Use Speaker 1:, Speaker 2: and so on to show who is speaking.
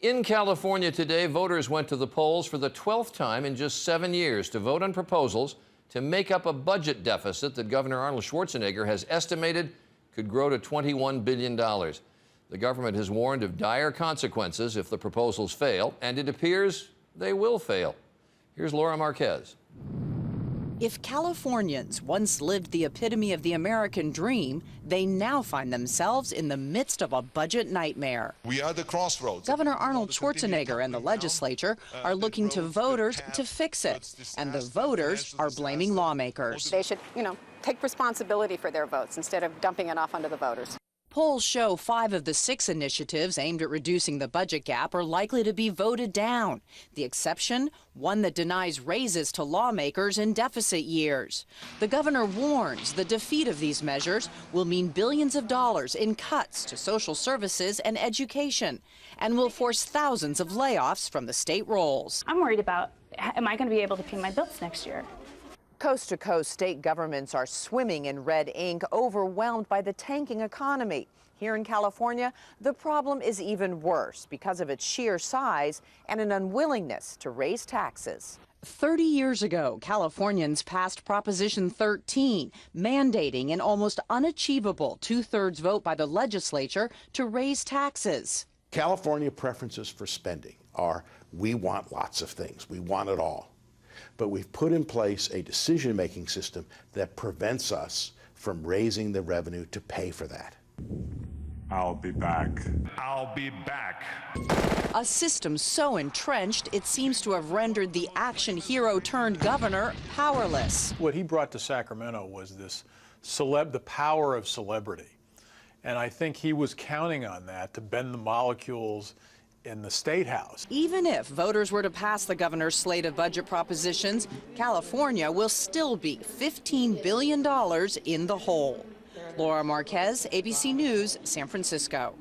Speaker 1: In California today, voters went to the polls for the 12th time in just 7 years to vote on proposals to make up a budget deficit that Governor Arnold Schwarzenegger has estimated could grow to $21 billion. The government has warned of dire consequences if the proposals fail, and it appears they will fail. Here's Laura Marquez.
Speaker 2: If Californians once lived the epitome of the American dream, they now find themselves in the midst of a budget nightmare.
Speaker 3: We are at the crossroads.
Speaker 2: Governor Arnold Schwarzenegger and the legislature are looking to voters to fix it, and the voters are blaming lawmakers.
Speaker 4: They should, take responsibility for their votes instead of dumping it off onto the voters.
Speaker 2: Polls show 5 of the 6 initiatives aimed at reducing the budget gap are likely to be voted down. The exception, one that denies raises to lawmakers in deficit years. The governor warns the defeat of these measures will mean billions of dollars in cuts to social services and education, and will force thousands of layoffs from the state rolls.
Speaker 5: I'm worried about, am I going to be able to pay my bills next year?
Speaker 6: Coast-to-coast state governments are swimming in red ink, overwhelmed by the tanking economy. Here in California, the problem is even worse because of its sheer size and an unwillingness to raise taxes.
Speaker 2: 30 years ago, Californians passed Proposition 13, mandating an almost unachievable 2/3 vote by the legislature to raise taxes.
Speaker 7: California preferences for spending are, we want lots of things, we want it all. But we've put in place a decision-making system that prevents us from raising the revenue to pay for that.
Speaker 8: I'll be back. I'll be back.
Speaker 2: A system so entrenched, it seems to have rendered the action hero turned governor powerless.
Speaker 9: What he brought to Sacramento was this the power of celebrity. And I think he was counting on that to bend the molecules in the State House.
Speaker 2: Even if voters were to pass the governor's slate of budget propositions, California will still be $15 billion in the hole. Laura Marquez, ABC News, San Francisco.